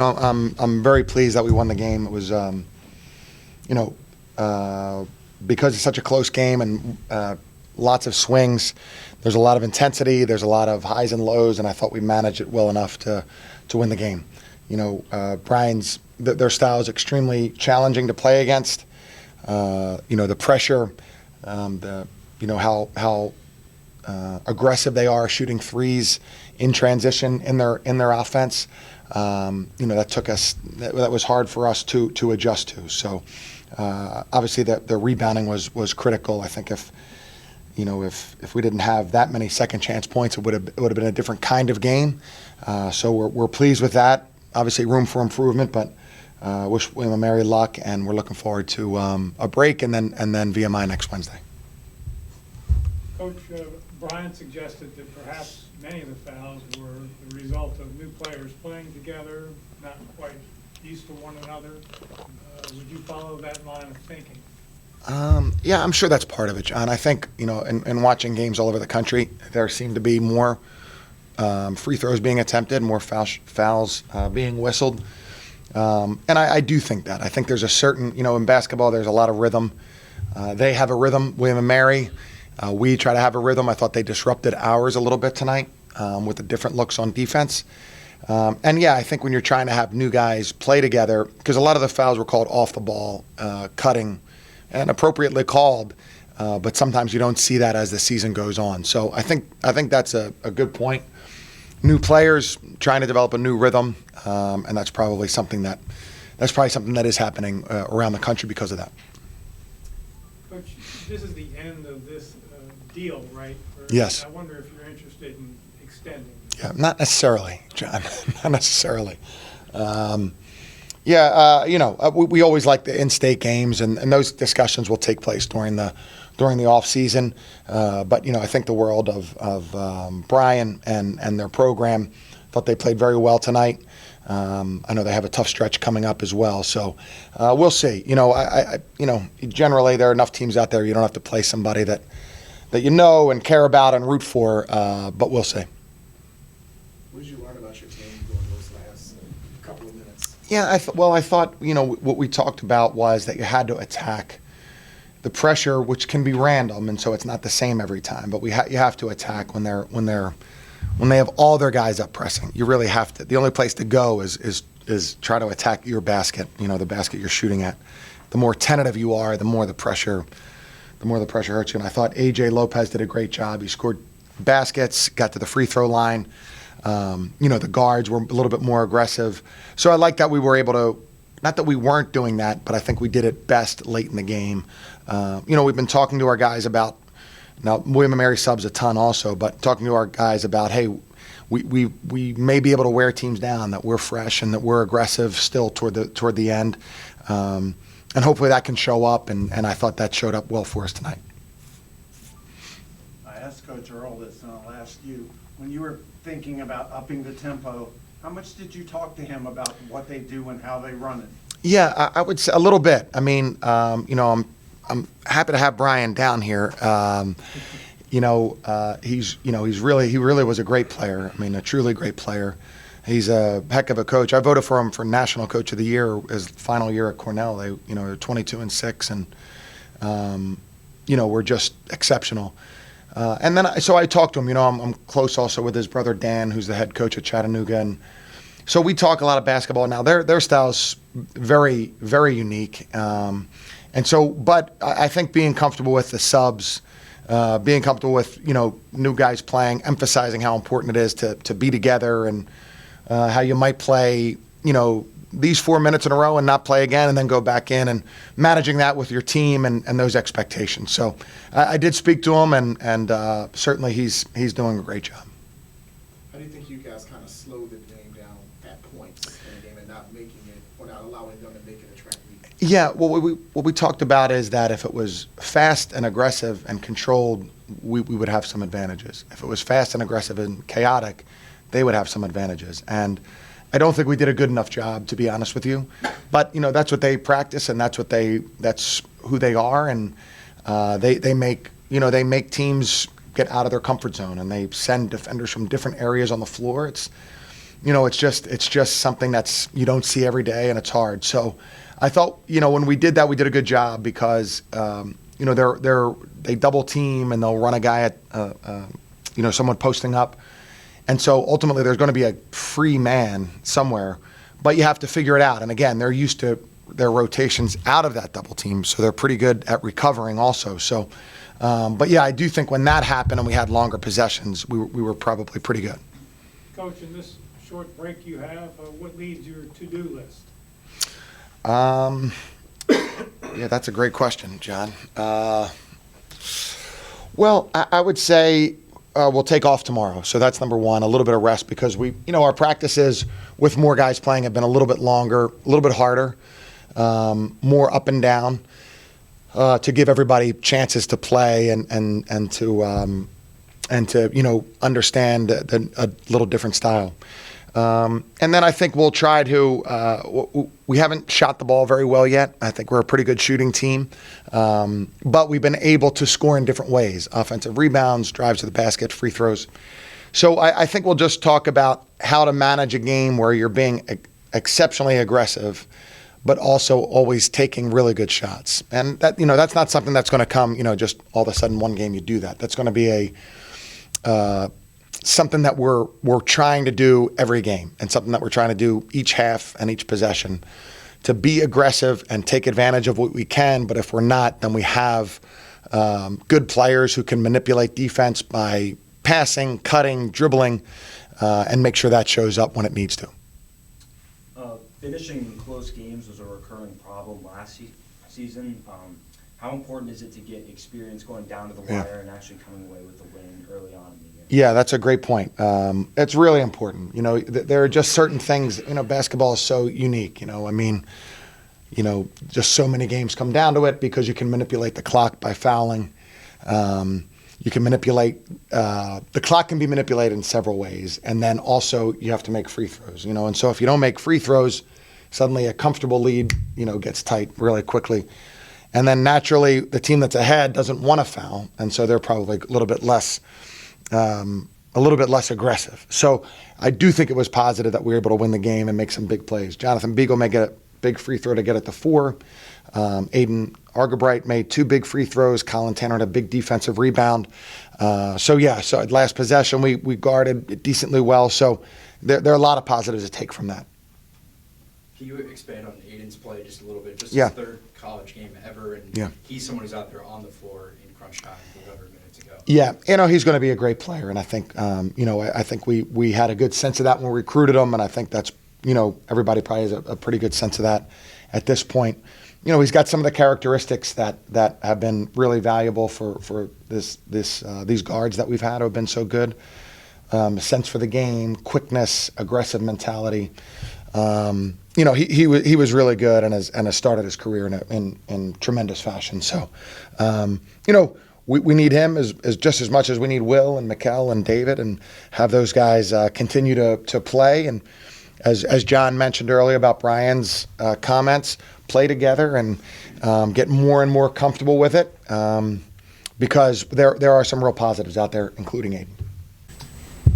I'm very pleased that we won the game. It was, because it's such a close game and lots of swings. There's a lot of intensity. There's a lot of highs and lows, and I thought we managed it well enough to win the game. Their style is extremely challenging to play against. The pressure, how aggressive they are shooting threes in transition in their offense. That was hard for us to adjust to. So obviously the rebounding was critical. I think if we didn't have that many second chance points, it would have been a different kind of game. So we're pleased with that. Obviously room for improvement, but wish William and Mary luck, and we're looking forward to a break and then VMI next Wednesday. Coach, Brian suggested that perhaps many of the fouls were the result of new players playing together, not quite used to one another. Would you follow that line of thinking? Yeah, I'm sure that's part of it, John. I think, in watching games all over the country, there seemed to be more free throws being attempted, more fouls being whistled. And I do think that. I think there's a certain, in basketball, there's a lot of rhythm. They have a rhythm, William and Mary. We try to have a rhythm. I thought they disrupted ours a little bit tonight with the different looks on defense. I think when you're trying to have new guys play together, because a lot of the fouls were called off the ball, cutting, and appropriately called, but sometimes you don't see that as the season goes on. So I think that's a good point. New players trying to develop a new rhythm, and that's probably something that is happening around the country because of that. Coach, this is the end of this deal, right? Yes. I wonder if you're interested in extending. Yeah, not necessarily, John. Not necessarily. We always like the in-state games, and those discussions will take place during the off season. But I think the world of Brian and their program, thought they played very well tonight. I know they have a tough stretch coming up as well, so we'll see. Generally there are enough teams out there you don't have to play somebody that you know and care about and root for, but we'll see. What did you learn about your team during those last couple of minutes? Yeah, I thought what we talked about was that you had to attack the pressure, which can be random, and so it's not the same every time. But you have to attack when they have all their guys up pressing. You really have to. The only place to go is try to attack your basket. The basket you're shooting at. The more tentative you are, the more the pressure hurts you. And I thought AJ Lopez did a great job. He scored baskets, got to the free throw line. The guards were a little bit more aggressive. So I like that we were able to, not that we weren't doing that, but I think we did it best late in the game. We've been talking to our guys about, now William and Mary subs a ton also, but talking to our guys about, hey, we may be able to wear teams down, that we're fresh and that we're aggressive still toward the end. And hopefully that can show up, and I thought that showed up well for us tonight. I asked Coach Earl this, and I'll ask you. When you were thinking about upping the tempo, how much did you talk to him about what they do and how they run it? Yeah, I would say a little bit. I mean, I'm happy to have Brian down here. He really was a great player. I mean, a truly great player. He's a heck of a coach. I voted for him for National Coach of the Year his final year at Cornell. They're 22-6, and we're just exceptional. So I talked to him. I'm close also with his brother Dan, who's the head coach at Chattanooga, and so we talk a lot of basketball. Now their style's very, very unique, but I think being comfortable with the subs, being comfortable with new guys playing, emphasizing how important it is to be together, and how you might play these 4 minutes in a row and not play again and then go back in, and managing that with your team and those expectations. So I did speak to him, and certainly he's doing a great job. How do you think you guys kind of slowed the game down at points in the game and not making it, or not allowing them to make it a track meet? Yeah, what we talked about is that if it was fast and aggressive and controlled, we would have some advantages. If it was fast and aggressive and chaotic, they would have some advantages. And I don't think we did a good enough job, to be honest with you. But that's what they practice, and that's who they are, and they make teams get out of their comfort zone, and they send defenders from different areas on the floor. it's just something that's you don't see every day, and it's hard. So I thought, when we did that, we did a good job because, they double team and they'll run a guy at, someone posting up. And so ultimately there's going to be a free man somewhere, but you have to figure it out. And again, they're used to their rotations out of that double team, so they're pretty good at recovering also. So, but yeah, I do think when that happened and we had longer possessions, we were probably pretty good. Coach, in this short break you have, what leads your to-do list? Yeah, that's a great question, John. Well, I would say we'll take off tomorrow. So that's number one, a little bit of rest because our practices with more guys playing have been a little bit longer, a little bit harder, more up and down to give everybody chances to play and to understand a little different style. And then I think we'll try to, we haven't shot the ball very well yet. I think we're a pretty good shooting team. But we've been able to score in different ways, offensive rebounds, drives to the basket, free throws. So I think we'll just talk about how to manage a game where you're being exceptionally aggressive, but also always taking really good shots. And that, that's not something that's going to come, just all of a sudden one game you do that. That's going to be something that we're trying to do every game and something that we're trying to do each half and each possession to be aggressive and take advantage of what we can. But if we're not, then we have good players who can manipulate defense by passing, cutting, dribbling, and make sure that shows up when it needs to. Finishing close games was a recurring problem last season. How important is it to get experience going down to the wire and actually coming away with a win early on in the year? Yeah, that's a great point. It's really important. There are just certain things, basketball is so unique, just so many games come down to it because you can manipulate the clock by fouling. You can manipulate, the clock can be manipulated in several ways. And then also you have to make free throws, and so if you don't make free throws, suddenly a comfortable lead, gets tight really quickly. And then naturally the team that's ahead doesn't want to foul. And so they're probably a little bit less aggressive. So I do think it was positive that we were able to win the game and make some big plays. Jonathan Beagle may get a big free throw to get it to 4. Aiden Argabright made 2 big free throws. Colin Tanner had a big defensive rebound. So last possession we guarded it decently well. So there are a lot of positives to take from that. Can you expand on Aiden's play just a little bit? Just Yeah. his third college game ever, and he's someone who's out there on the floor in crunch time with over a minute to go. Yeah, he's going to be a great player, and I think I think we had a good sense of that when we recruited him, and I think that's everybody probably has a pretty good sense of that at this point. He's got some of the characteristics that have been really valuable for these guards that we've had who have been so good. A sense for the game, quickness, aggressive mentality. He was really good and has started his career in tremendous fashion. So, we need him as just as much as we need Will and Mikkel and David, and have those guys continue to play. And as John mentioned earlier about Brian's comments, play together and get more and more comfortable with it because there are some real positives out there, including Aiden.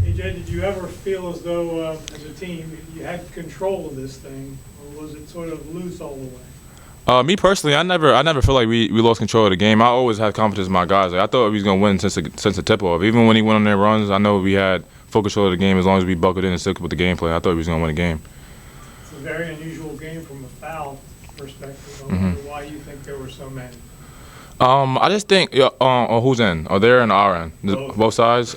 AJ, did you ever feel as though, as a team, you had control of this thing, or was it sort of loose all the way? Me personally, I never feel like we lost control of the game. I always had confidence in my guys. Like, I thought we was gonna win since the tip off. Even when he went on their runs, I know we had full control of the game as long as we buckled in and stuck with the game plan. I thought we was gonna win the game. It's a very unusual game from a foul perspective. I wonder why you think there were so many. I just think on whose end? Are there and our end? Both sides.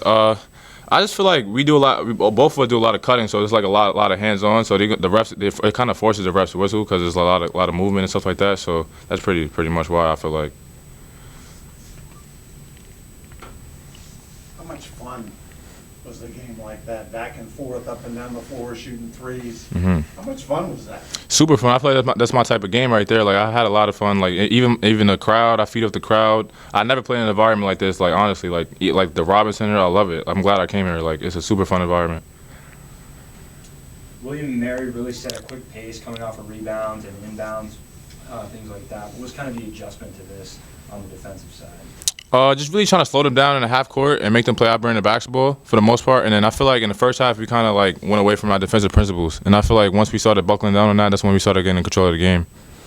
I just feel like we do a lot. Both of us do a lot of cutting, so it's like a lot of hands on. So the refs, it kind of forces the refs to whistle because there's a lot of movement and stuff like that. So that's pretty much why I feel like. How much fun was the game like that? Back and forth, up and down the floor, shooting threes. How much fun was that? Super fun. I feel like that's my type of game right there. Like I had a lot of fun. Like even the crowd, I feed off the crowd. I never played in an environment like this. Like honestly, like the Robinson Center, I love it. I'm glad I came here. Like it's a super fun environment. William and Mary really set a quick pace coming off of rebounds and inbounds, things like that. What was kind of the adjustment to this on the defensive side? Just really trying to slow them down in the half court and make them play out in the basketball for the most part. And then I feel like in the first half, we kind of like went away from our defensive principles. And I feel like once we started buckling down on that, that's when we started getting in control of the game.